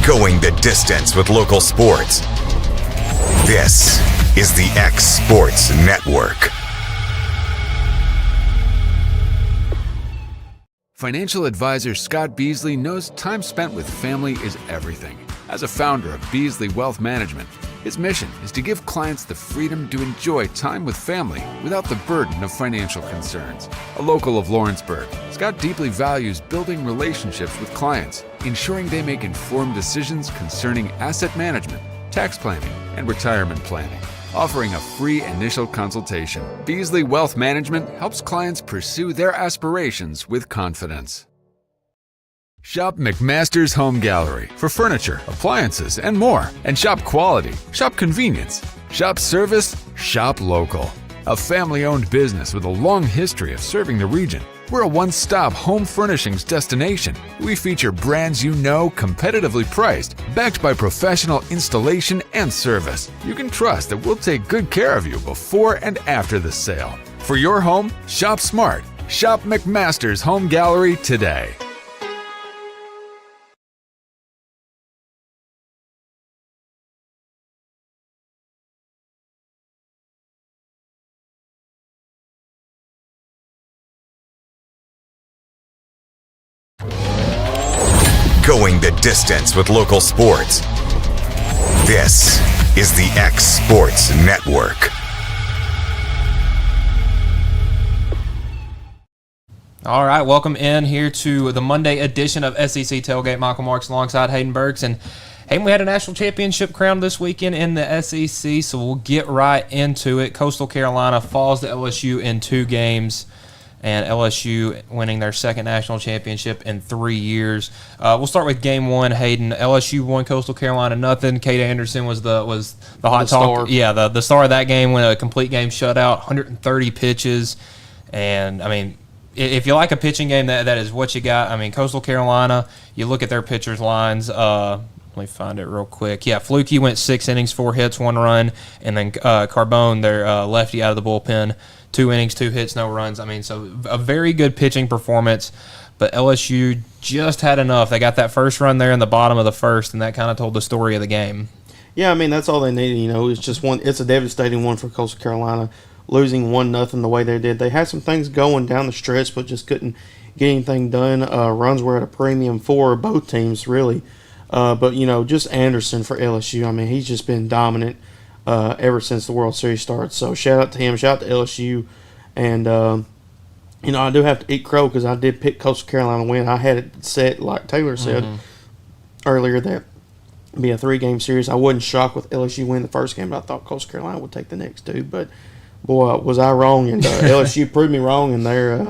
Going the distance with local sports. This is the X Sports Network. Financial advisor Scott Beasley knows time spent with family is everything. As a founder of Beasley Wealth Management, his mission is to give clients the freedom to enjoy time with family without the burden of financial concerns. A local of Lawrenceburg, Scott deeply values building relationships with clients, ensuring they make informed decisions concerning asset management, tax planning, and retirement planning. Offering a free initial consultation, Beasley Wealth Management helps clients pursue their aspirations with confidence. Shop McMaster's Home Gallery for furniture, appliances, and more. And shop quality, shop convenience, shop service, shop local. A family-owned business with a long history of serving the region. We're a one-stop home furnishings destination. We feature brands you know, competitively priced, backed by professional installation and service. You can trust that we'll take good care of you before and after the sale. For your home, shop smart. Shop McMaster's Home Gallery today. Going the distance with local sports. This is the X Sports Network. All right, welcome in here to the Monday edition of SEC Tailgate. Michael Marks alongside Hayden Burks. And Hayden, we had a national championship crowned this weekend in the SEC, so we'll get right into it. Coastal Carolina falls to LSU in 2 games. And LSU winning their second national championship in 3 years. We'll start with game 1, Hayden. LSU won Coastal Carolina nothing. Kate Anderson was the hot talk. Star. Yeah, the star of that game, when a complete game shutout, 130 pitches. And, I mean, if you like a pitching game, that is what you got. I mean, Coastal Carolina, you look at their pitchers' lines. Let me find it real quick. Yeah, Flukie went 6 innings, 4 hits, 1 run. And then Carbone, their lefty out of the bullpen, 2 innings, 2 hits, no runs. I mean, so a very good pitching performance, but LSU just had enough. They got that first run there in the bottom of the first, and that kind of told the story of the game. Yeah, I mean, that's all they needed. You know, it's just one. It's a devastating one for Coastal Carolina, losing 1-0 the way they did. They had some things going down the stretch, but just couldn't get anything done. Runs were at a premium for both teams, really. But, you know, just Anderson for LSU. I mean, he's just been dominant ever since the World Series started. So shout out to him, shout out to LSU. And, you know, I do have to eat crow because I did pick Coastal Carolina to win. I had it set, like Taylor said earlier, that it'd be a 3-game series. I wasn't shocked with LSU winning the first game, but I thought Coastal Carolina would take the next 2. But, boy, was I wrong. And LSU proved me wrong in their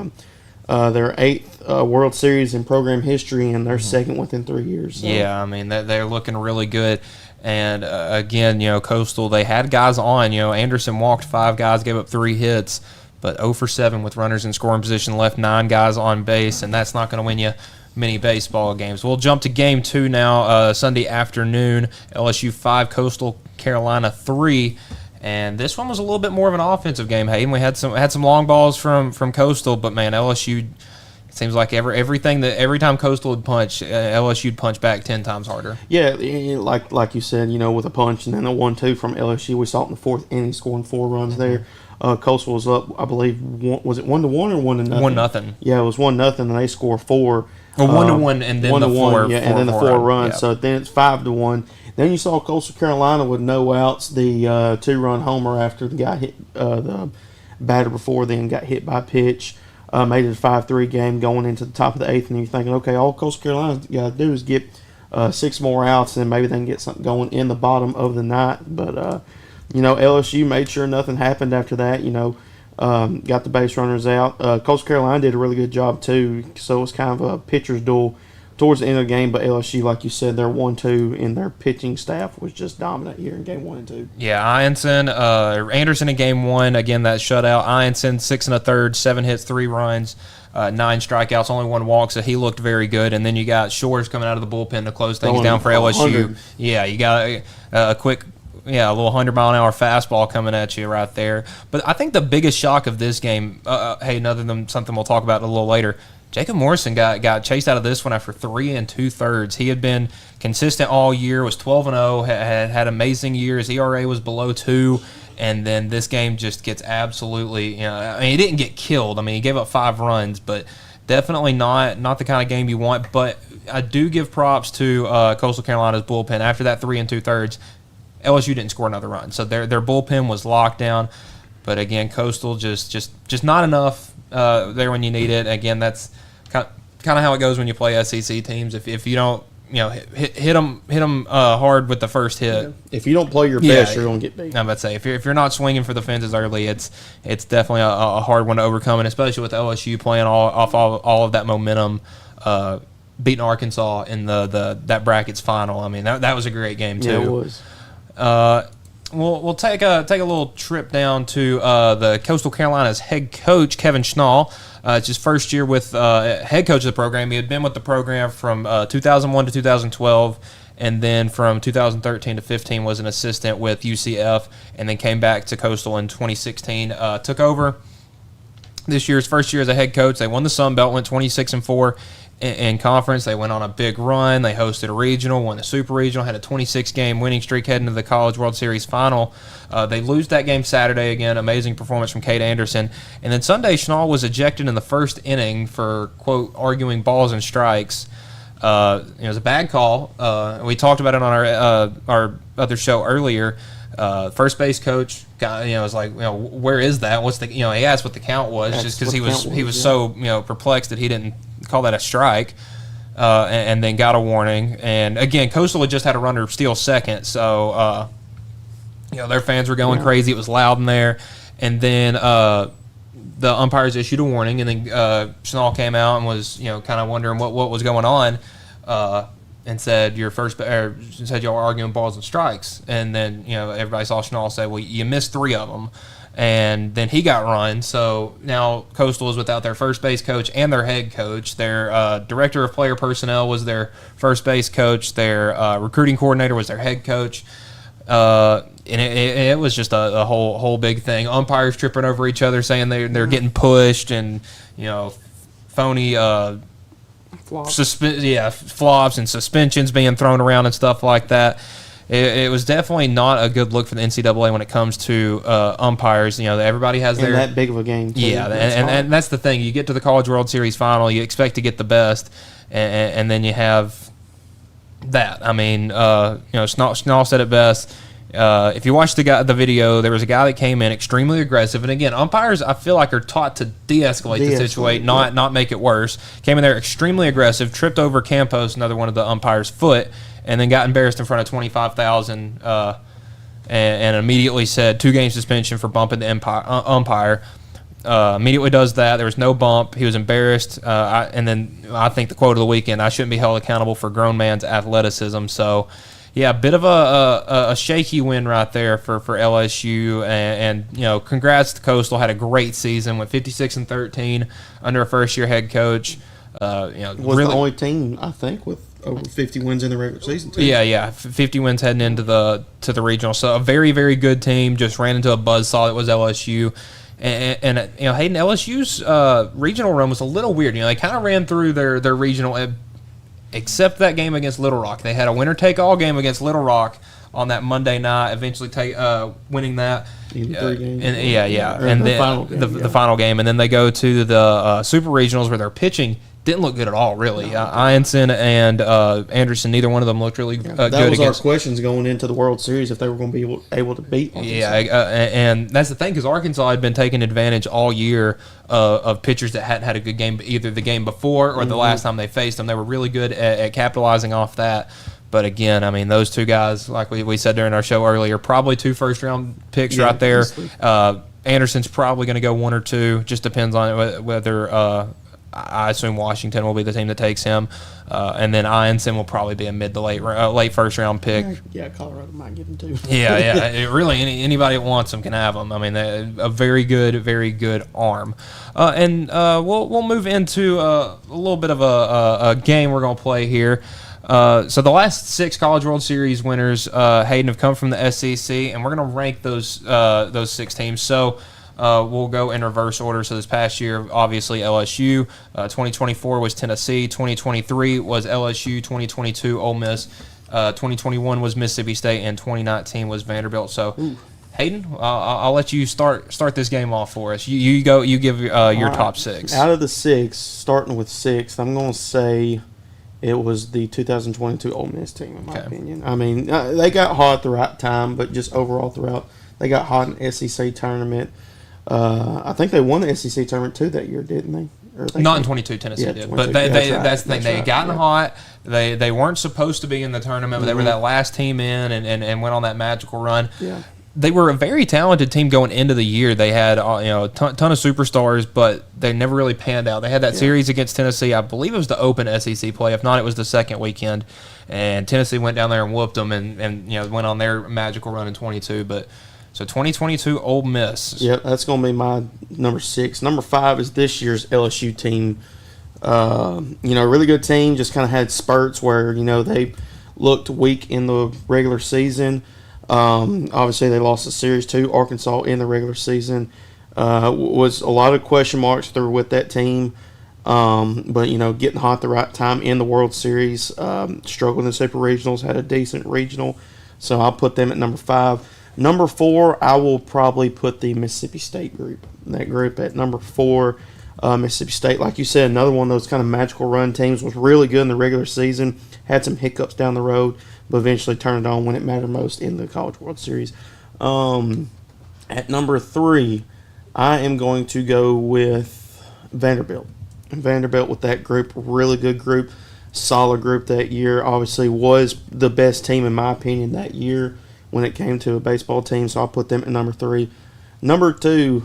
8th World Series in program history and their second within 3 years. So. Yeah, I mean, they're looking really good. And, again, you know, Coastal, they had guys on. You know, Anderson walked 5 guys, gave up 3 hits, but 0 for 7 with runners in scoring position, left 9 guys on base, and that's not going to win you many baseball games. We'll jump to game 2 now, Sunday afternoon. LSU 5, Coastal Carolina 3. And this one was a little bit more of an offensive game, Hayden. We had some long balls from Coastal, but, man, LSU – seems like every time Coastal would punch, LSU'd punch back 10 times harder. Yeah, like you said, you know, with a punch and then a 1-2 from LSU. We saw it in the 4th inning, scoring 4 runs there. Coastal was up, I believe, was it 1-1 or 1-0? 1-0. Yeah, it was 1-0, and they scored 4. Well, 1-1, and then the 4. Yeah, and then the 4 runs. Yeah. So then it's 5-1. Then you saw Coastal Carolina with no outs, the 2-run homer after the guy hit the batter before then got hit by a pitch. Made it a 5-3 game going into the top of the 8th, and you're thinking, okay, all Coastal Carolina's got to do is get 6 more outs, and maybe they can get something going in the bottom of the 9th. But, you know, LSU made sure nothing happened after that, you know, got the base runners out. Coastal Carolina did a really good job, too, so it was kind of a pitcher's duel towards the end of the game, but LSU, like you said, their 1-2 and their pitching staff was just dominant here in game 1 and 2. Yeah, Anderson in game 1, again, that shutout. Ianson, 6 1/3, 7 hits, 3 runs, 9 strikeouts, only 1 walk, so he looked very good. And then you got Shores coming out of the bullpen to close things down for LSU. 100. Yeah, you got a quick Yeah, a little 100-mile-an-hour fastball coming at you right there. But I think the biggest shock of this game, hey, other than something we'll talk about a little later, Jacob Morrison got chased out of this one after 3 2/3. He had been consistent all year, was 12-0, had amazing years. ERA was below 2, and then this game just gets absolutely, I mean, he didn't get killed. I mean, he gave up 5 runs, but definitely not the kind of game you want. But I do give props to Coastal Carolina's bullpen. After that 3 2/3, LSU didn't score another run, so their bullpen was locked down. But again, Coastal just not enough there when you need it. Again, that's kind of how it goes when you play SEC teams. If you don't, hit them hard with the first hit. If you don't play your best, you're going to get beat. I'm about to say, if you're not swinging for the fences early, it's definitely a hard one to overcome, and especially with LSU playing off all of that momentum, beating Arkansas in that brackets final. I mean, that was a great game too. Yeah, it was. We'll take a little trip down to the Coastal Carolina's head coach, Kevin Schnall. It's his first year with head coach of the program. He had been with the program from 2001 to 2012, and then from 2013 to 15 was an assistant with UCF, and then came back to Coastal in 2016. Took over this year's first year as a head coach. They won the Sun Belt, went 26-4 in conference. They went on a big run. They hosted a regional, won the Super Regional, had a 26-game winning streak heading to the College World Series final. They lose that game Saturday again. Amazing performance from Kate Anderson. And then Sunday, Schnall was ejected in the first inning for, quote, arguing balls and strikes. It was a bad call. We talked about it on our other show earlier. First base coach was like, where is that? What's the, he asked what the count was. That's just because he was so perplexed that he didn't call that a strike, and then got a warning. And again, Coastal had just had a runner steal second, so their fans were going crazy. It was loud in there, and then the umpires issued a warning, and then Schnall came out and was kind of wondering what was going on. And said said y'all were arguing balls and strikes, and then everybody saw Schnall say, "Well, you missed 3 of them," and then he got run. So now Coastal is without their first base coach and their head coach. Their director of player personnel was their first base coach. Their recruiting coordinator was their head coach, and it was just a whole big thing. Umpires tripping over each other, saying they're getting pushed, and phony. Flops and suspensions being thrown around and stuff like that. It was definitely not a good look for the NCAA when it comes to umpires. Everybody has their that big of a game too. Yeah, and that's the thing. You get to the College World Series final, you expect to get the best, and then you have that. I mean, Schnall said it best. If you watch the video, there was a guy that came in extremely aggressive, and again, umpires I feel like are taught to de-escalate the situation, not make it worse. Came in there extremely aggressive, tripped over Campos, another one of the umpires' foot, and then got embarrassed in front of 25,000, and immediately said 2-game suspension for bumping the umpire. Immediately does that. There was no bump. He was embarrassed, and then I think the quote of the weekend: "I shouldn't be held accountable for grown man's athleticism." So. Yeah, a bit of a shaky win right there for LSU, and congrats to Coastal. Had a great season, went 56-13 under a first-year head coach. Was really the only team I think with over 50 wins in the regular season too. Yeah, 50 wins heading into the regional. So a very, very good team. Just ran into a buzzsaw that was LSU. And Hayden, LSU's regional run was a little weird. They kind of ran through their regional. Except that game against Little Rock. They had a winner-take-all game against Little Rock on that Monday night, eventually winning that. And then the final game. And then they go to the Super Regionals where their pitching didn't look good at all, really. Ianson and Anderson, neither one of them looked really good. That was our questions going into the World Series, if they were going to be able to beat Arkansas. Yeah, and that's the thing, because Arkansas had been taking advantage all year of pitchers that hadn't had a good game either the game before or the last time they faced them. They were really good at capitalizing off that. But again, I mean, those two guys, like we said during our show earlier, probably 2 first-round picks right there. Anderson's probably going to go 1 or 2. Just depends on whether I assume Washington will be the team that takes him, and then Ianson will probably be a mid to late first round pick. Yeah, Colorado might get him too. Really, anybody that wants him can have him. I mean, a very good arm. And we'll move into a little bit of a game we're going to play here. So the last 6 College World Series winners, Hayden, have come from the SEC, and we're going to rank those 6 teams. So we'll go in reverse order. So this past year, obviously LSU. 2024 was Tennessee. 2023 was LSU. 2022 Ole Miss. 2021 was Mississippi State, and 2019 was Vanderbilt. So. Ooh. Hayden, I'll let you start this game off for us. You go. You give your top 6. Out of the 6, starting with 6, I'm going to say it was the 2022 Ole Miss team, in my opinion. I mean, they got hot at the right time, but just overall throughout, they got hot in the SEC tournament. I think they won the SEC tournament too that year, didn't they? Not in 22, Tennessee did. But that's the thing. They had gotten hot. They weren't supposed to be in the tournament, but they were that last team in and went on that magical run. Yeah. They were a very talented team going into the year. They had a ton of superstars, but they never really panned out. They had that series against Tennessee. I believe it was the open SEC play. If not, it was the second weekend. And Tennessee went down there and whooped them and went on their magical run in 22. But so 2022 Ole Miss. Yep, that's going to be my number 6. Number 5 is this year's LSU team. Really good team. Just kind of had spurts where they looked weak in the regular season. Obviously, they lost the series to Arkansas in the regular season. Was a lot of question marks through with that team. But getting hot at the right time in the World Series. Struggled in Super Regionals, had a decent regional. So I'll put them at number 5. Number 4, I will probably put the Mississippi State group. That group at number 4. Mississippi State, like you said, another one of those kind of magical run teams, was really good in the regular season. Had some hiccups down the road, but eventually turned it on when it mattered most in the College World Series. At number 3, I am going to go with Vanderbilt. Vanderbilt with that group, really good group, solid group that year. Obviously was the best team in my opinion that year when it came to a baseball team, so I'll put them at number 3. Number 2,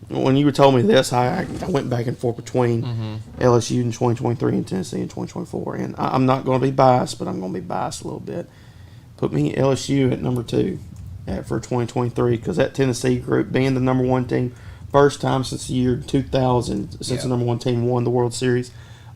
when you told me this, I went back and forth between LSU in 2023 and Tennessee in 2024. And I'm not going to be biased, but I'm going to be biased a little bit. Put me LSU at number 2 for 2023 because that Tennessee group, being the number 1 team, first time since the year 2000 since the number 1 team won the World Series,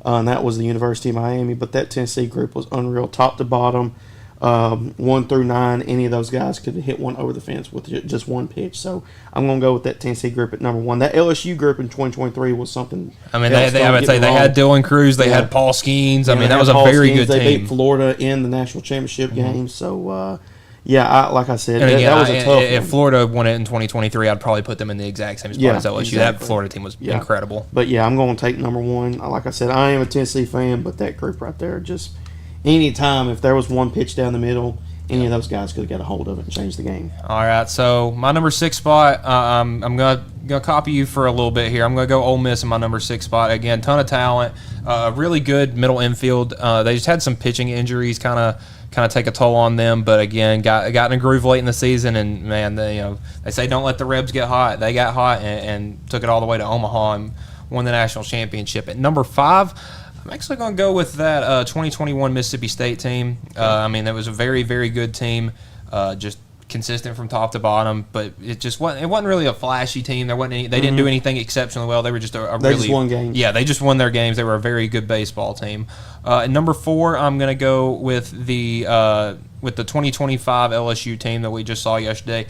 and that was the University of Miami. But that Tennessee group was unreal, top to bottom. 1 through 9, any of those guys could hit one over the fence with just one pitch. So I'm going to go with that Tennessee group at number 1. That LSU group in 2023 was something. I mean, I would say they had Dylan Cruz, they had Paul Skeens. I mean, that was a very good team. They beat Florida in the national championship game. So, like I said, that was a tough if Florida won it in 2023, I'd probably put them in the exact same spot as LSU. Exactly. That Florida team was incredible. But, I'm going to take number 1. Like I said, I am a Tennessee fan, but that group right there just – any time, if there was one pitch down the middle, any of those guys could have got a hold of it and changed the game. All right, so my number 6 spot, I'm gonna copy you for a little bit here. I'm gonna go Ole Miss in my number 6 spot. Again, ton of talent, really good middle infield. They just had some pitching injuries, kind of take a toll on them. But again, got in a groove late in the season, and man, they say don't let the Rebs get hot. They got hot and took it all the way to Omaha and won the national championship. At number 5. I'm actually going to go with that 2021 Mississippi State team. I mean, that was a very, very good team, just consistent from top to bottom. But it wasn't really a flashy team. There wasn't they didn't do anything exceptionally well. They were just they just won games. Yeah, they just won their games. They were a very good baseball team. At number 4, I'm going to go with the 2025 LSU team that we just saw yesterday.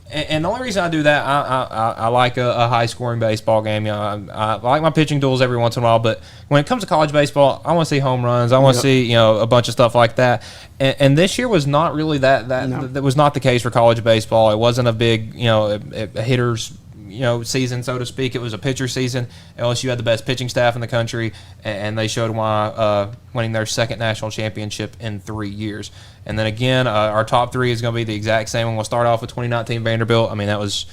And the only reason I do that, I like a high-scoring baseball game. I like my pitching duels every once in a while, but when it comes to college baseball, I want to see home runs. I want to see a bunch of stuff like that. And this year was not really that was not the case for college baseball. It wasn't a big a hitters season, so to speak. It was a pitcher season. LSU had the best pitching staff in the country, and they showed why winning their second national championship in 3 years. And then again, our top 3 is going to be the exact same. We'll start off with 2019 Vanderbilt. I mean, that was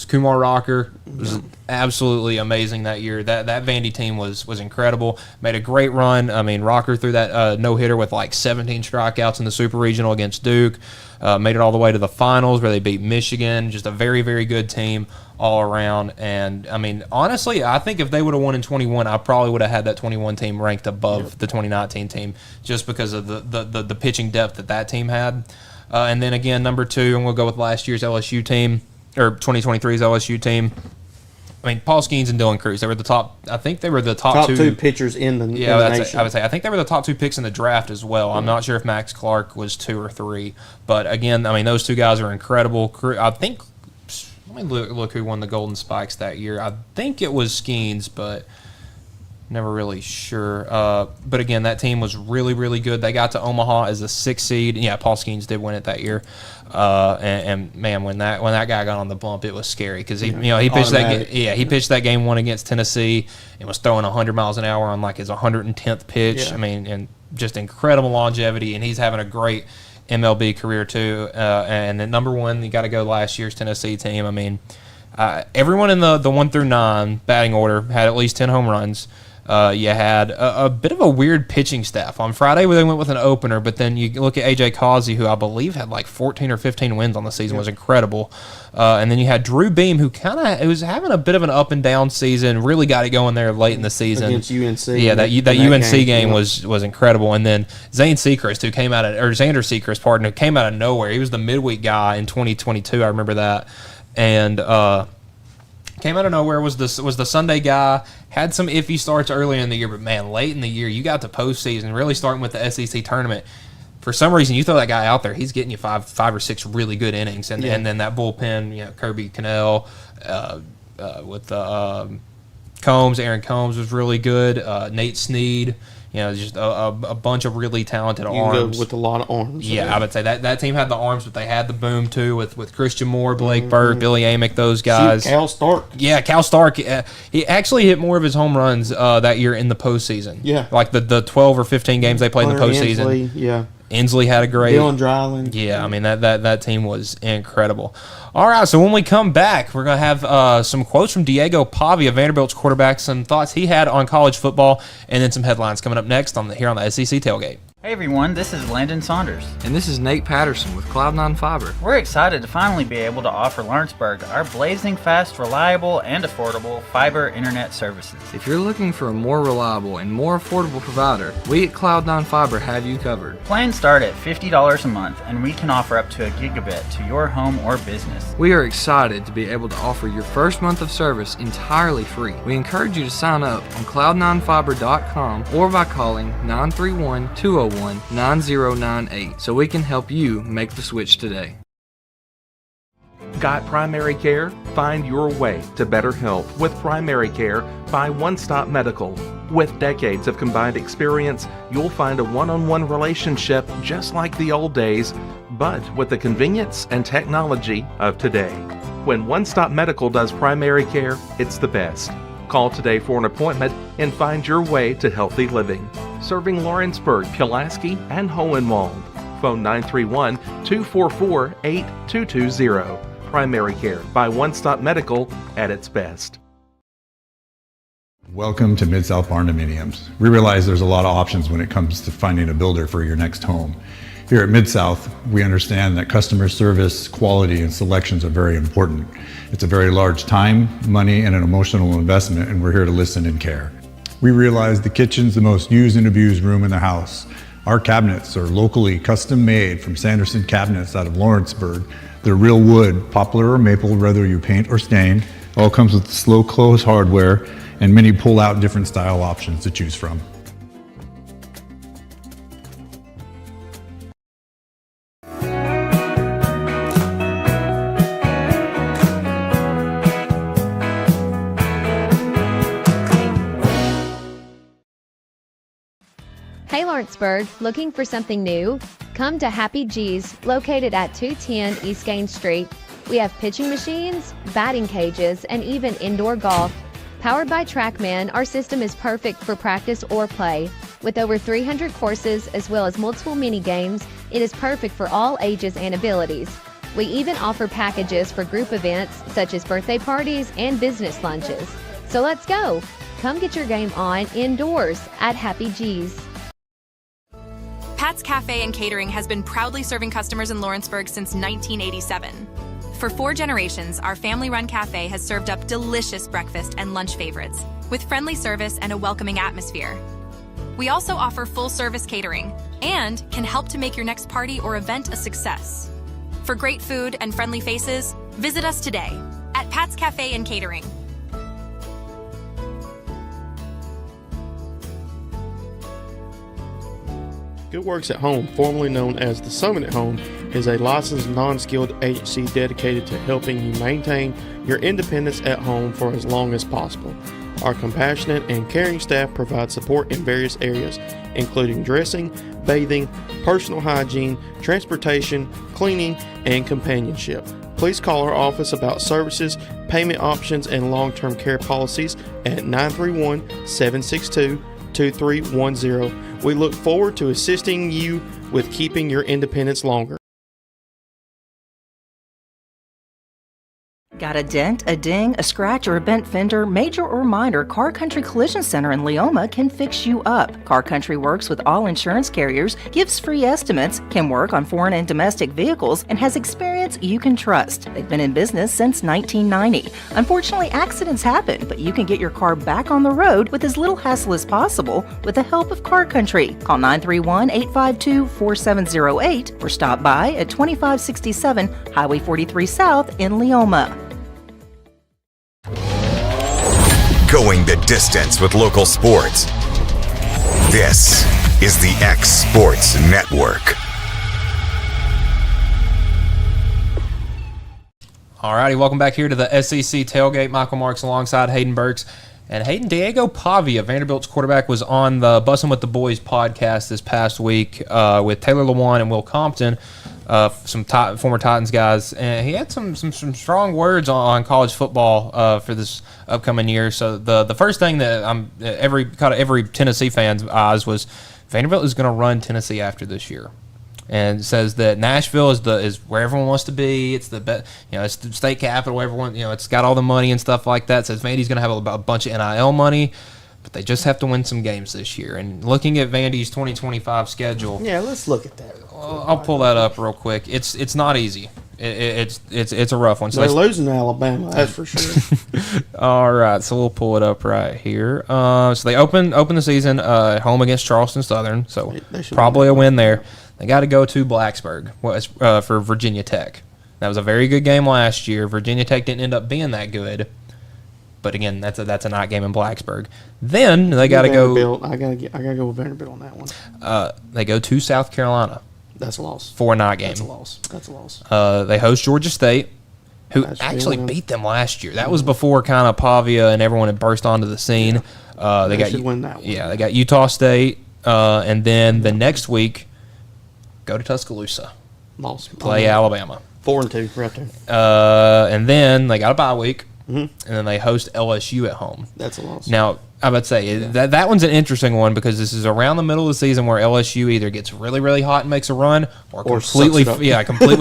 Kumar Rocker. It was absolutely amazing that year. That Vandy team was incredible. Made a great run. I mean, Rocker threw that no-hitter with like 17 strikeouts in the Super Regional against Duke. Made it all the way to the finals where they beat Michigan. Just a very, very good team all around. And, I mean, honestly, I think if they would have won in 21, I probably would have had that 21 team ranked above the 2019 team just because of the pitching depth that team had. And then, again, number 2, and we'll go with last year's LSU team, or 2023's LSU team. I mean, Paul Skeens and Dylan Cruz, they were the top. I think they were the top two pitchers in the nation. I would say. I think they were the top 2 picks in the draft as well. I'm not sure if Max Clark was 2 or 3, but again, I mean, those 2 guys are incredible. I think Let me look who won the Golden Spikes that year. I think it was Skeens, but never really sure. But again, that team was really, really good. They got to Omaha as a 6th seed. Yeah, Paul Skeens did win it that year. And man, when that guy got on the bump, it was scary because he pitched he pitched that game 1 against Tennessee and was throwing 100 miles an hour on like his 110th pitch. Yeah. I mean, and just incredible longevity, and he's having a great MLB career too. And then number 1, you got to go last year's Tennessee team. I mean, everyone in the 1 through 9 batting order had at least 10 home runs. You had a bit of a weird pitching staff. On Friday, they went with an opener, but then you look at A.J. Causey, who I believe had like 14 or 15 wins on the season, was incredible. And then you had Drew Beam, who was having a bit of an up and down season, really got it going there late in the season. Against UNC. Yeah, that UNC game was incredible. And then Xander Sechrist, who came out of nowhere. He was the midweek guy in 2022. I remember that. And came out of nowhere, was the Sunday guy, had some iffy starts early in the year, but man, late in the year, you got to postseason, really starting with the SEC tournament. For some reason, you throw that guy out there, he's getting you five or six really good innings, and then that bullpen, Kirby Cannell with Combs, Aaron Combs was really good. Nate Snead. Just a bunch of really talented arms. With a lot of arms. Yeah, I would say that team had the arms, but they had the boom too with Christian Moore, Blake Burke, Billy Amick, those guys. Cal Stark. Yeah, Cal Stark. He actually hit more of his home runs that year in the postseason. Yeah. Like the 12 or 15 games they played in the postseason. Inslee had a great. Dylan Dryland. Yeah, I mean, that team was incredible. All right, so when we come back, we're going to have some quotes from Diego Pavia, Vanderbilt's quarterback, some thoughts he had on college football, and then some headlines coming up next here on the SEC Tailgate. Hey everyone, this is Landon Saunders. And this is Nate Patterson with Cloud9 Fiber. We're excited to finally be able to offer Lawrenceburg our blazing fast, reliable, and affordable fiber internet services. If you're looking for a more reliable and more affordable provider, we at Cloud9 Fiber have you covered. Plans start at $50 a month, and we can offer up to a gigabit to your home or business. We are excited to be able to offer your first month of service entirely free. We encourage you to sign up on cloud9fiber.com or by calling 931-201-9098 so we can help you make the switch today. Got primary care? Find your way to better health with primary care by One Stop Medical. With decades of combined experience, you'll find a one-on-one relationship just like the old days, but with the convenience and technology of today. When One Stop Medical does primary care, it's the best. Call today for an appointment and find your way to healthy living. Serving Lawrenceburg, Pulaski, and Hohenwald. Phone 931-244-8220. Primary care by One Stop Medical at its best. Welcome to Mid-South Barndominiums. We realize there's a lot of options when it comes to finding a builder for your next home. Here at Mid-South, we understand that customer service, quality, and selections are very important. It's a very large time, money, and an emotional investment, and we're here to listen and care. We realize the kitchen's the most used and abused room in the house. Our cabinets are locally custom made from Sanderson Cabinets out of Lawrenceburg. They're real wood, poplar or maple, whether you paint or stain. All comes with slow close hardware and many pull-out different style options to choose from. Hey Lawrenceburg, looking for something new? Come to Happy G's, located at 210 East Gaines Street. We have pitching machines, batting cages, and even indoor golf. Powered by TrackMan, our system is perfect for practice or play. With over 300 courses as well as multiple mini games, it is perfect for all ages and abilities. We even offer packages for group events such as birthday parties and business lunches. So let's go! Come get your game on indoors at Happy G's. Pat's Cafe and Catering has been proudly serving customers in Lawrenceburg since 1987. For 4 generations, our family-run cafe has served up delicious breakfast and lunch favorites, with friendly service and a welcoming atmosphere. We also offer full-service catering and can help to make your next party or event a success. For great food and friendly faces, visit us today at Pat's Cafe and Catering. Good Works at Home, formerly known as the Summit at Home, is a licensed non-skilled agency dedicated to helping you maintain, your independence at home for as long as possible. Our compassionate and caring staff provide support in various areas, including dressing, bathing, personal hygiene, transportation, cleaning, and companionship. Please call our office about services, payment options, and long-term care policies at 931-762-2310. We look forward to assisting you with keeping your independence longer. Got a dent, a ding, a scratch, or a bent fender? Major or minor, Car Country Collision Center in Leoma can fix you up. Car Country works with all insurance carriers, gives free estimates, can work on foreign and domestic vehicles, and has experience you can trust. They've been in business since 1990. Unfortunately, accidents happen, but you can get your car back on the road with as little hassle as possible with the help of Car Country. Call 931-852-4708 or stop by at 2567 Highway 43 South in Leoma. Going the distance with local sports. This is the X Sports Network. Alrighty, welcome back here to the SEC Tailgate. Michael Marks alongside Hayden Burks. And Hayden, Diego Pavia, Vanderbilt's quarterback, was on the Bussin' with the Boys podcast this past week with Taylor Lewan and Will Compton, some former Titans guys, and he had some strong words on college football for this upcoming year. So the first thing that every Tennessee fan's eyes was Vanderbilt is going to run Tennessee after this year, and says that Nashville is where everyone wants to be. It's the it's the state capital. Everyone, it's got all the money and stuff like that. Says Vandy's going to have a bunch of NIL money, but they just have to win some games this year. And looking at Vandy's 2025 schedule, yeah, let's look at that. I'll pull that up real quick. It's not easy. It's a rough one. So they're losing to Alabama, that's for sure. All right, so we'll pull it up right here. So they open the season at home against Charleston Southern, so probably a win there. They got to go to Blacksburg for Virginia Tech. That was a very good game last year. Virginia Tech didn't end up being that good, but again, that's a night game in Blacksburg. Then they got to go. I gotta go with Vanderbilt on that one. They go to South Carolina. That's a loss. For a night game. That's a loss. They host Georgia State, who actually beat them last year. That was before kind of Pavia and everyone had burst onto the scene. They should win that one. Yeah, they got Utah State, and then the next week, go to Tuscaloosa. Loss. Play Alabama. 4-2 right there. And then they got a bye week, and then they host LSU at home. That's a loss. Now, I would say that one's an interesting one because this is around the middle of the season where LSU either gets really, really hot and makes a run or completely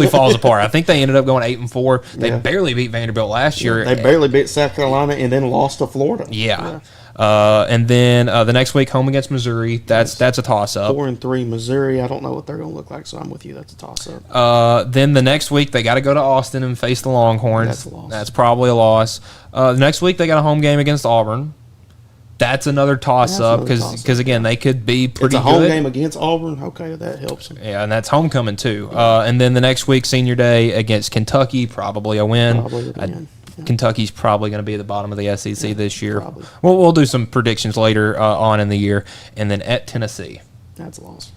falls apart. I think they ended up going 8-4. They barely beat Vanderbilt last year. They barely beat South Carolina and then lost to Florida. Yeah. And then the next week, home against Missouri. That's a toss-up. 4-3 Missouri. I don't know what they're going to look like, so I'm with you. That's a toss-up. Then the next week, they got to go to Austin and face the Longhorns. That's a loss. That's probably a loss. The next week, they got a home game against Auburn. That's another toss-up because again, they could be pretty good. It's a home game against Auburn. Okay, that helps them. Yeah, and that's homecoming too. And then the next week, Senior Day against Kentucky, probably a win. Kentucky's probably going to be at the bottom of the SEC this year. Probably. We'll do some predictions later on in the year, and then at Tennessee. That's a loss.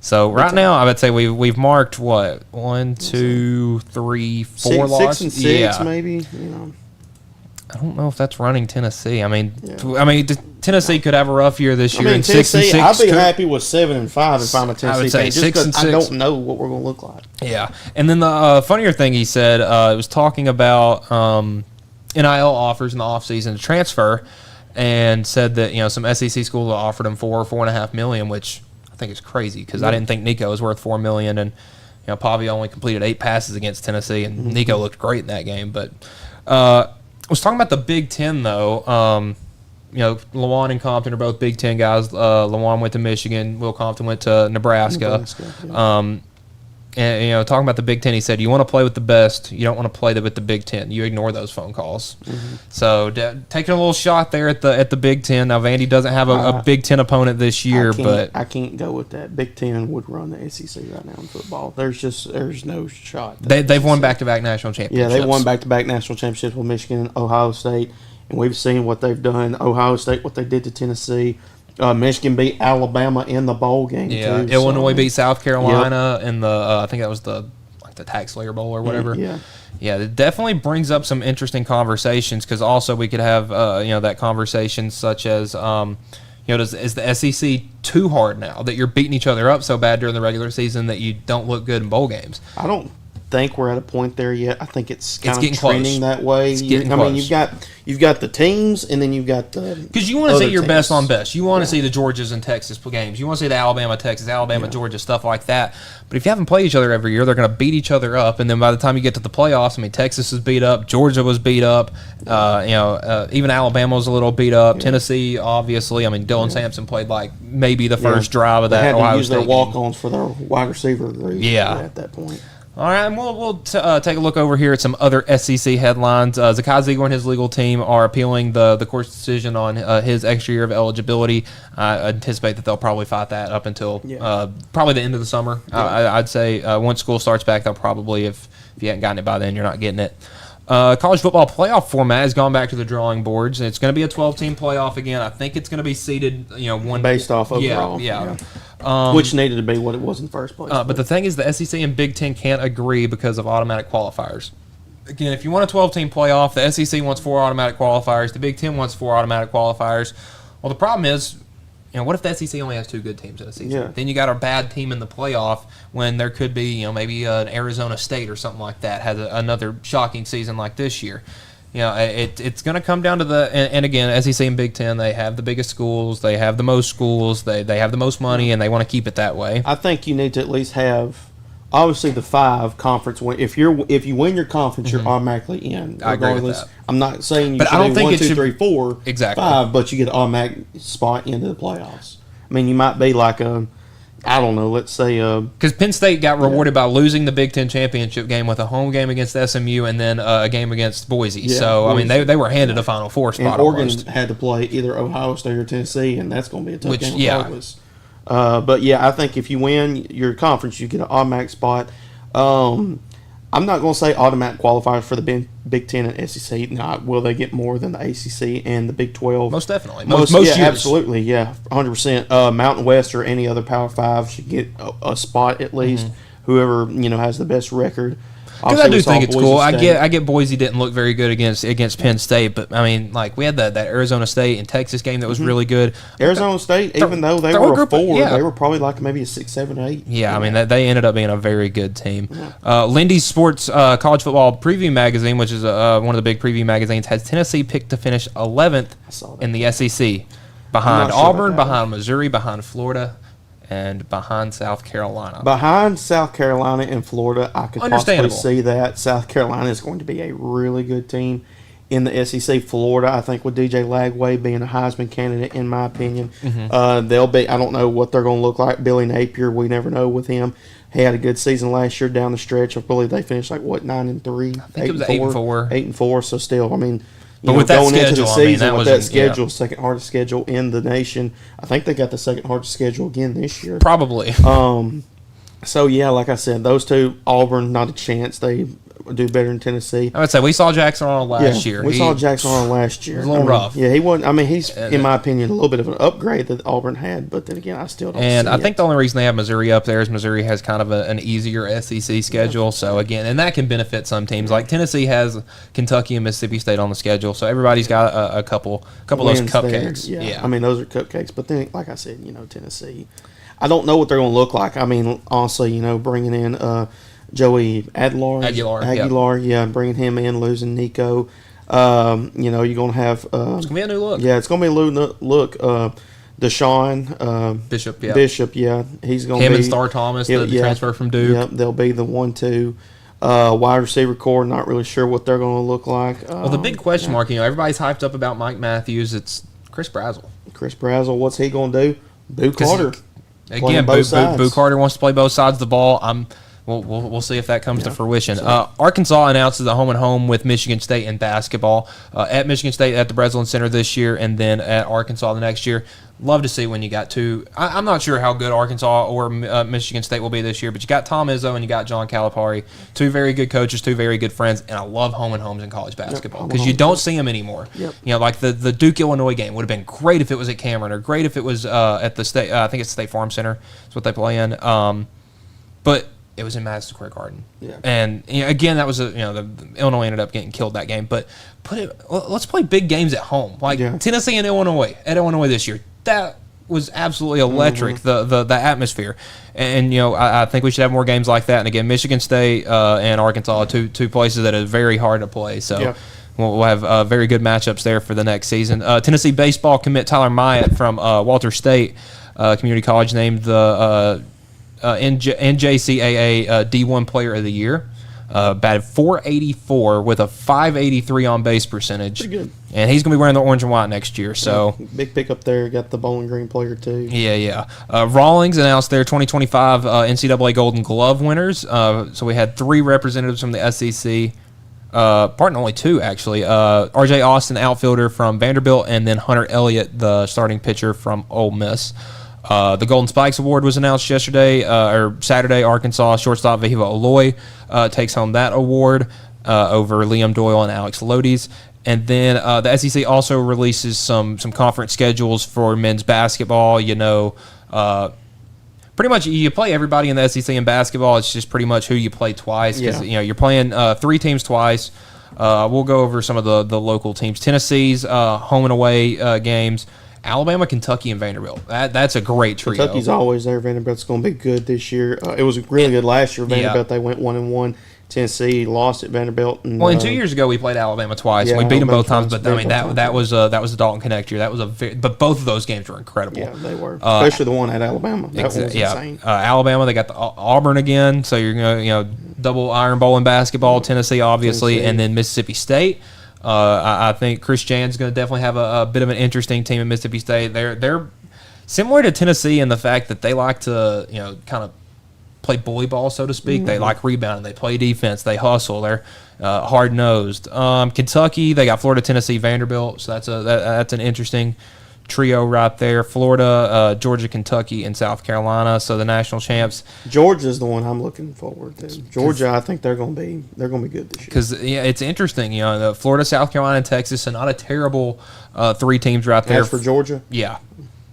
So right now, I would say we've marked what 1, 2, 3, 4 losses. 6 and 6 maybe. I don't know if that's running Tennessee. I mean, Tennessee could have a rough year this year. And Tennessee, 6 and 6. I'd be happy with 7 and 5 if I'm a Tennessee I would say fan. 6 and 6. I don't know what we're going to look like. Yeah, and then the funnier thing he said, it was talking about NIL offers in the offseason to transfer, and said that some SEC schools offered him $4.5 million, which I think is crazy because I didn't think Nico was worth $4 million, and Pavia only completed 8 passes against Tennessee, and Nico looked great in that game, but. I was talking about the Big Ten, though. Lewan and Compton are both Big Ten guys. Lewan went to Michigan. Will Compton went to Nebraska. And talking about the Big Ten, he said, you want to play with the best. You don't want to play with the Big Ten. You ignore those phone calls. So taking a little shot there at the Big Ten. Now, Vandy doesn't have a Big Ten opponent this year, but I can't go with that. Big Ten would run the SEC right now in football. There's no shot. They've won back-to-back national championships. Yeah, they won back-to-back national championships with Michigan and Ohio State, and we've seen what they've done. Ohio State, what they did to Tennessee. Michigan beat Alabama in the bowl game. Yeah, too, Illinois beat South Carolina in the I think that was the the Tax Slayer Bowl or whatever. Yeah, it definitely brings up some interesting conversations, because also we could have that conversation such as is the SEC too hard now that you're beating each other up so bad during the regular season that you don't look good in bowl games? I don't think we're at a point there yet. I think it's kind of getting trending close. that way. It's getting I close. mean, you've got the teams, and then you've got the, because you want to see your teams. best on best. You want to see the Georgias and Texas games. You want to see the Alabama, Texas, Alabama, Georgia, stuff like that. But if you haven't played each other every year, they're going to beat each other up. And then by the time you get to the playoffs, I mean, Texas is beat up, Georgia was beat up, even Alabama was a little beat up. Tennessee, obviously. I mean, Dylan Sampson played like maybe the first drive of that They had Ohio to use State their game. walk-ons for their wide receiver group. At that point. All right, and we'll take a look over here at some other SEC headlines. Zakai Ziegler and his legal team are appealing the court's decision on his extra year of eligibility. I anticipate that they'll probably fight that up until probably the end of the summer. I'd say once school starts back, they'll probably, if you haven't gotten it by then, you're not getting it. College football playoff format has gone back to the drawing boards. It's going to be a 12-team playoff again. I think it's going to be seeded, one based off overall. Which needed to be what it was in the first place. But the thing is, the SEC and Big Ten can't agree because of automatic qualifiers. Again, if you want a 12-team playoff, the SEC wants 4 automatic qualifiers. The Big Ten wants 4 automatic qualifiers. Well, the problem is, what if the SEC only has 2 good teams in a season? Yeah. Then you got a bad team in the playoff when there could be, maybe an Arizona State or something like that has another shocking season like this year. It's going to come down to and again, SEC and Big Ten, they have the biggest schools, they have the most schools, they have the most money, and they want to keep it that way. I think you need to at least have, obviously, the 5 conference win. If you win your conference, you're automatically in. I agree with that. I'm not saying you But should I don't do think 1, it 2, should- 3, 4, Exactly. 5, but you get an automatic spot into the playoffs. I mean, you might be like I don't know, let's say because Penn State got rewarded by losing the Big Ten championship game with a home game against SMU and then a game against Boise. Yeah, so Boise. I mean, they were handed a Final Four spot. and Oregon almost. had to play either Ohio State or Tennessee, and that's going to be a tough game yeah. regardless. But yeah, I think if you win your conference, you get an automatic spot. I'm not going to say automatic qualifiers for the Big Ten and SEC. Now, will they get more than the ACC and the Big 12? Most definitely. Most years. Absolutely, yeah, 100%. Mountain West or any other Power 5 should get a spot at least. Whoever has the best record. Because I do think it's cool. I State. get Boise didn't look very good against Penn State, but I mean, like we had that Arizona State and Texas game that was really good. Arizona State, even though they throw a were a group 4, of- they were probably like maybe a 6, 7, 8. Yeah, I mean, they ended up being a very good team. Lindy's Sports College Football Preview Magazine, which is one of the big preview magazines, has Tennessee picked to finish 11th in the SEC, behind not sure Auburn, about that. behind Missouri, behind Florida, and behind South Carolina. Behind South Carolina and Florida, I could possibly Understandable. see that. South Carolina is going to be a really good team in the SEC. Florida, I think, with DJ Lagway being a Heisman candidate, in my opinion, they'll be. I don't know what they're going to look like. Billy Napier, we never know with him. He had a good season last year down the stretch. I believe they finished like 9-3. I think it was 8-4. 8-4. So still, I mean. But with that going into schedule, the I mean, season that with was that schedule, second hardest schedule in the nation. I think they got the second hardest schedule again this year. Probably. So yeah, like I said, those two, Auburn, not a chance. They do better than Tennessee. I would say we saw Jackson Arnold last year. We saw Jackson Arnold last year. It was a little rough. Yeah, he wasn't. I mean, he's in my opinion a little bit of an upgrade that Auburn had, but then again, I still don't. And see I think it. the only reason they have Missouri up there is Missouri has kind of an easier SEC schedule. So again, and that can benefit some teams. Like Tennessee has Kentucky and Mississippi State on the schedule, so everybody's got a couple of those Wins there. cupcakes. Yeah, I mean those are cupcakes. But then, like I said, Tennessee. I don't know what they're going to look like. I mean, honestly, bringing in Joey Aguilar, yeah, bringing him in, losing Nico. You're going to have. It's going to be a new look. Yeah, it's going to be a new look. Deshaun Bishop, yeah, he's going to be him and Star Thomas, the transfer from Duke. Yep, they'll be the 1-2. Wide receiver core, not really sure what they're going to look like. Well, the big question mark, everybody's hyped up about Mike Matthews. It's Chris Brazzell. What's he going to do? Boo Carter. Again, Boo Carter wants to play both sides of the ball. We'll see if that comes to fruition. Arkansas announces a home and home with Michigan State in basketball. At Michigan State at the Breslin Center this year, and then at Arkansas the next year. Love to see when you got two. I'm not sure how good Arkansas or Michigan State will be this year, but you got Tom Izzo and you got John Calipari, two very good coaches, two very good friends, and I love home and homes in college basketball because you don't see them anymore. Yep. Like the Duke Illinois game would have been great if it was at Cameron or great if it was at the state. I think it's State Farm Center. That's what they play in. But it was in Madison Square Garden. Yeah. And again, that was the Illinois ended up getting killed that game. But let's play big games at home, like Tennessee and Illinois at Illinois this year. That was absolutely electric. The atmosphere, and I think we should have more games like that. And again, Michigan State and Arkansas, two places that are very hard to play. So. We'll have very good matchups there for the next season. Tennessee baseball commit Tyler Myatt from Walter State Community College named the NJCAA D1 Player of the Year. Batted .484 with a .583 on base percentage. Pretty good. And he's going to be wearing the orange and white next year. So big pickup there. Got the Bowling Green player too. Yeah. Rawlings announced their 2025 NCAA Golden Glove winners. So we had 3 representatives from the SEC. Only 2 actually. R.J. Austin, outfielder from Vanderbilt, and then Hunter Elliott, the starting pitcher from Ole Miss. The Golden Spikes Award was announced yesterday or Saturday. Arkansas shortstop Vahiva Aloy takes home that award over Liam Doyle and Alex Lodies. And then the SEC also releases some conference schedules for men's basketball. Pretty much you play everybody in the SEC in basketball. It's just pretty much who you play twice because you're playing 3 teams twice. We'll go over some of the local teams. Tennessee's home and away games. Alabama, Kentucky, and Vanderbilt. That's a great trio. Kentucky's always there. Vanderbilt's going to be good this year. It was really good last year. Vanderbilt, they went 1-1. Tennessee lost at Vanderbilt. And, 2 years ago we played Alabama twice. We beat them both times, but I mean that was the Dalton Connect year. That was but both of those games were incredible. Yeah, they were, especially the one at Alabama. That was insane. Alabama, they got the Auburn again, so you're gonna double Iron Bowl in basketball. Tennessee, obviously, and then Mississippi State. I think Chris Jan's going to definitely have a bit of an interesting team at Mississippi State. They're similar to Tennessee in the fact that they like to kind of play bully ball, so to speak. They like rebounding. They play defense. They hustle. They're hard nosed. Kentucky, they got Florida, Tennessee, Vanderbilt. So that's an interesting trio right there. Florida, Georgia, Kentucky, and South Carolina. So the national champs. Georgia's the one I'm looking forward to. Georgia, I think they're going to be good this year. Because it's interesting. The Florida, South Carolina, and Texas, so not a terrible 3 teams right there. As for Georgia, yeah.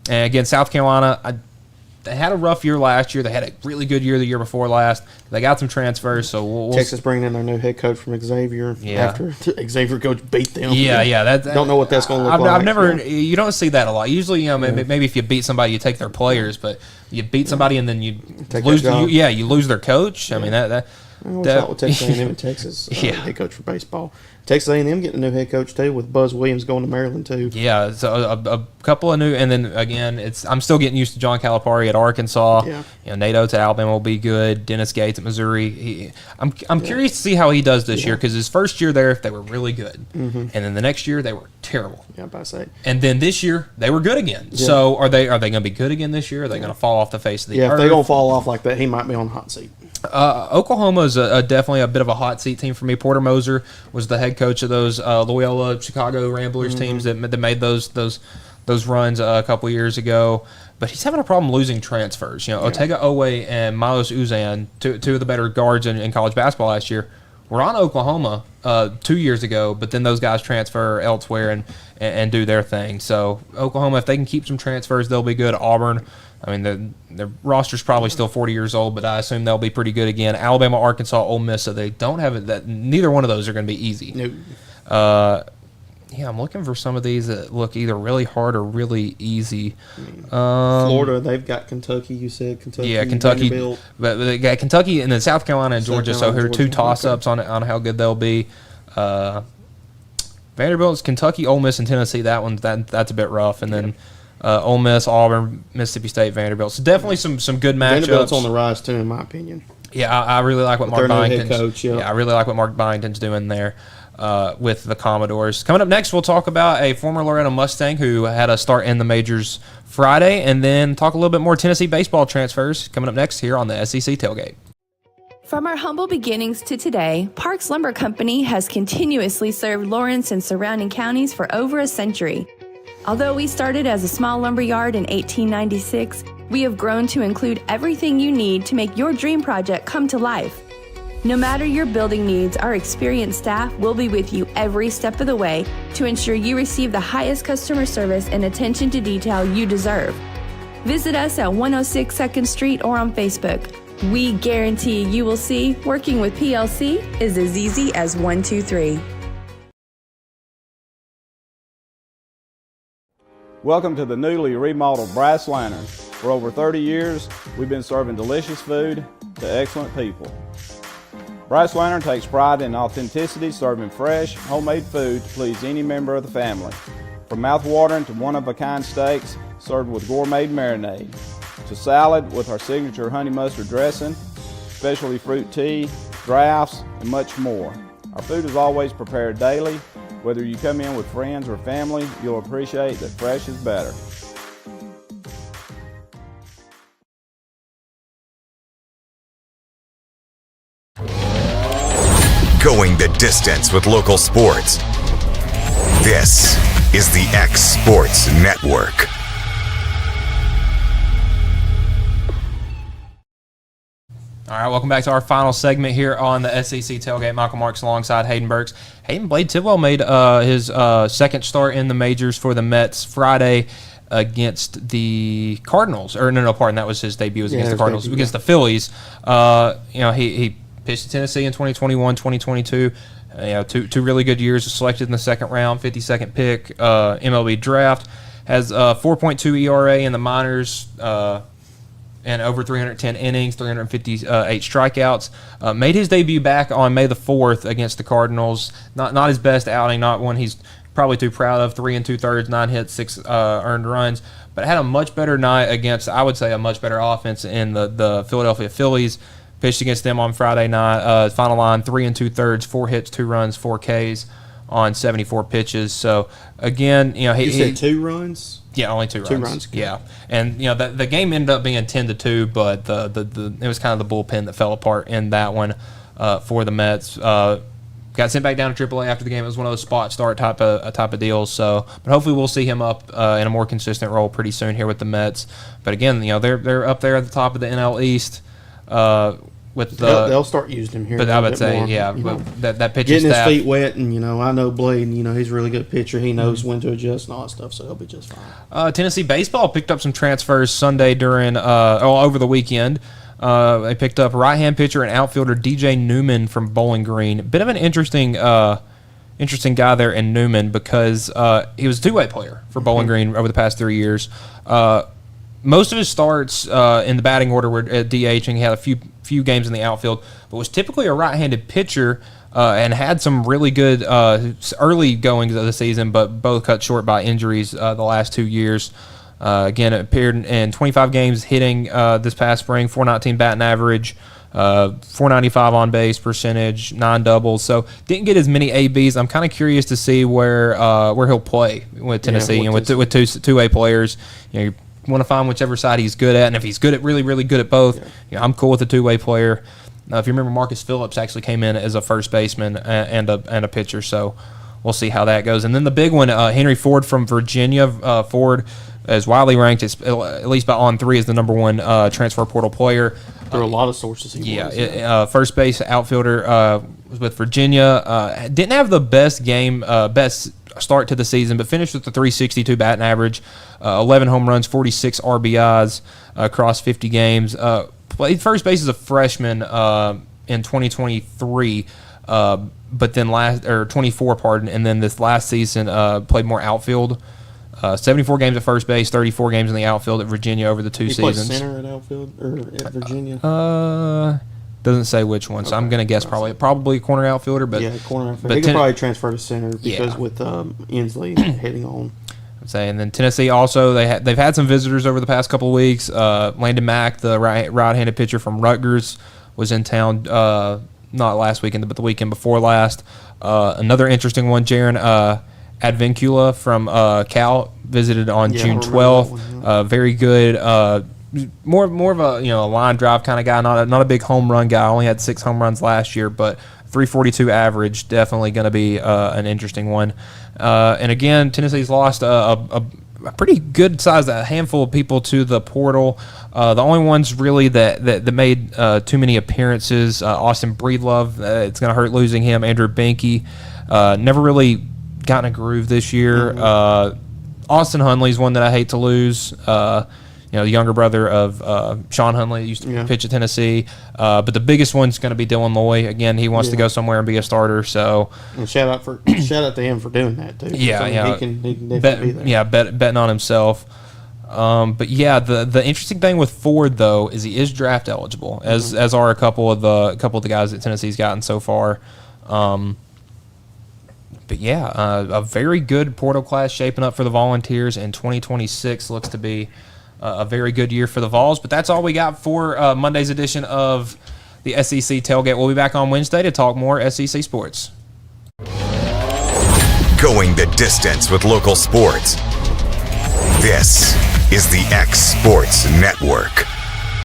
And again, South Carolina, they had a rough year last year. They had a really good year the year before last. They got some transfers, so we'll Texas bringing in their new head coach from Xavier after Xavier coach beat them. Yeah. Don't know what that's going to look like. I've never. You don't see that a lot. Usually, maybe if you beat somebody, you take their players, but you beat somebody and then you lose. You lose their coach. I mean that. What's not with Texas A&M and Texas head coach for baseball. Texas A&M getting a new head coach too, with Buzz Williams going to Maryland too. Yeah, so a couple of new, and then again, I'm still getting used to John Calipari at Arkansas. Yeah. Nate Oates at Alabama will be good. Dennis Gates at Missouri. I'm curious to see how he does this year because his first year there they were really good, and then the next year they were terrible. Yeah, I'm about to say. And then this year they were good again. Yeah. So are they going to be good again this year? Are they going to fall off the face of the earth? Yeah, if they're going to fall off like that, he might be on the hot seat. Oklahoma is definitely a bit of a hot seat team for me. Porter Moser was the head coach of those Loyola Chicago Ramblers teams that made those runs a couple years ago. But he's having a problem losing transfers. Otega Owe and Milos Uzan, two of the better guards in college basketball last year, were on Oklahoma 2 years ago, but then those guys transfer elsewhere and do their thing. So Oklahoma, if they can keep some transfers, they'll be good. Auburn, I mean, their roster's probably still 40 years old, but I assume they'll be pretty good again. Alabama, Arkansas, Ole Miss, so they don't have it. That neither one of those are going to be easy. No. I'm looking for some of these that look either really hard or really easy. Florida, they've got Kentucky. You said Kentucky. Yeah, Kentucky. Vanderbilt. But they got Kentucky and then South Carolina and Georgia. So here are 2 toss-ups on how good they'll be. Vanderbilt's Kentucky, Ole Miss, and Tennessee. That's a bit rough, and then. Ole Miss, Auburn, Mississippi State, Vanderbilt. So definitely some good matchups. Vanderbilt's on the rise too, in my opinion. Yeah, I really like what Mark Byington's coach. Yeah, I really like what Mark Byington's doing there with the Commodores. Coming up next, we'll talk about a former Loretta Mustang who had a start in the majors Friday, and then talk a little bit more Tennessee baseball transfers. Coming up next here on the SEC Tailgate. From our humble beginnings to today, Parks Lumber Company has continuously served Lawrence and surrounding counties for over a century. Although we started as a small lumber yard in 1896, we have grown to include everything you need to make your dream project come to life. No matter your building needs, our experienced staff will be with you every step of the way to ensure you receive the highest customer service and attention to detail you deserve. Visit us at 106 2nd Street or on Facebook. We guarantee you will see working with PLC is as easy as 1, 2, 3. Welcome to the newly remodeled Brass Lantern. For over 30 years, we've been serving delicious food to excellent people. Brass Lantern takes pride in authenticity, serving fresh, homemade food to please any member of the family. From mouth-watering to one-of-a-kind steaks served with gourmet marinade, to salad with our signature honey mustard dressing, specialty fruit tea, drafts, and much more. Our food is always prepared daily. Whether you come in with friends or family, you'll appreciate that fresh is better. Going the distance with local sports. This is the X Sports Network. All right, welcome back to our final segment here on the SEC Tailgate. Michael Marks alongside Hayden Burks. Hayden Blade Tidwell made his second start in the majors for the Mets Friday against the Cardinals. That was his debut. Against the Cardinals. Against the Phillies. He pitched to Tennessee in 2021, 2022. Two really good years. Selected in the second round, 52nd pick, MLB draft. Has 4.2 ERA in the minors. And over 310 innings, 358 strikeouts. Made his debut back on May the 4th against the Cardinals. Not his best outing, not one he's probably too proud of. 3 2/3, 9 hits, 6 earned runs. But had a much better night against, I would say, a much better offense in the Philadelphia Phillies. Pitched against them on Friday night. Final line, 3 2/3, 4 hits, 2 runs, 4 Ks on 74 pitches. So, again, you said 2 runs? Yeah, only 2 runs. 2 runs. Yeah, and the game ended up being 10-2, but it was kind of the bullpen that fell apart in that one for the Mets. Got sent back down to AAA after the game. It was one of those spot start type of deals. So, but hopefully we'll see him up in a more consistent role pretty soon here with the Mets. But again, they're up there at the top of the NL East. They'll start using him here. But I would say, that pitching getting staff, his feet wet, and I know Blade, and he's a really good pitcher. He knows when to adjust and all that stuff, so he'll be just fine. Tennessee baseball picked up some transfers Sunday over the weekend. They picked up right-hand pitcher and outfielder DJ Newman from Bowling Green. A bit of an interesting guy there in Newman because he was a two-way player for Bowling Green over the past 3 years. Most of his starts in the batting order were at DH, and he had a few games in the outfield, but was typically a right-handed pitcher and had some really good early goings of the season, but both cut short by injuries the last 2 years. Again, it appeared in 25 games hitting this past spring, 419 batting average, 495 on base percentage, 9 doubles. So didn't get as many ABs. I'm kind of curious to see where he'll play with Tennessee and with two-way players. You want to find whichever side he's good at, and if he's good at really, really good at both, I'm cool with a two-way player. If you remember, Marcus Phillips actually came in as a first baseman and a pitcher, so we'll see how that goes. And then the big one, Henry Ford from Virginia. Ford is widely ranked, at least by On3, as the number one transfer portal player. There are a lot of sources. First base outfielder with Virginia. Didn't have the best start to the season, but finished with the 362 batting average, 11 home runs, 46 RBIs across 50 games. Played first base as a freshman in 2023, but then 24, pardon, and then this last season played more outfield. 74 games at first base, 34 games in the outfield at Virginia over the 2 seasons. He played center at outfield or at Virginia? Doesn't say which one, so I'm going to guess probably corner outfielder. But corner outfielder. He could probably transfer to center because with Inslee heading on. And then Tennessee also they've had some visitors over the past couple of weeks. Landon Mack, the right-handed pitcher from Rutgers, was in town not last weekend but the weekend before last. Another interesting one, Jaron Advincula from Cal visited on June 12th. Very good. More of a line drive kind of guy, not a big home run guy. Only had 6 home runs last year, but 342 average, definitely going to be an interesting one. And again, Tennessee's lost a pretty good size, a handful of people to the portal. The only ones really that made too many appearances, Austin Breedlove, it's going to hurt losing him. Andrew Banky, never really gotten a groove this year. Austin Hundley's one that I hate to lose. the younger brother of Sean Hunley, used to pitch at Tennessee. But the biggest one's going to be Dylan Loy. Again, he wants to go somewhere and be a starter. So and shout out to him for doing that too. Yeah, he can definitely be there. Yeah, betting on himself. But yeah, the interesting thing with Ford though is he is draft eligible, as are a couple of the guys that Tennessee's gotten so far. But yeah, a very good portal class shaping up for the Volunteers, and 2026 looks to be a very good year for the Vols. But that's all we got for Monday's edition of the SEC Tailgate. We'll be back on Wednesday to talk more SEC sports. Going the distance with local sports. This is the X Sports Network.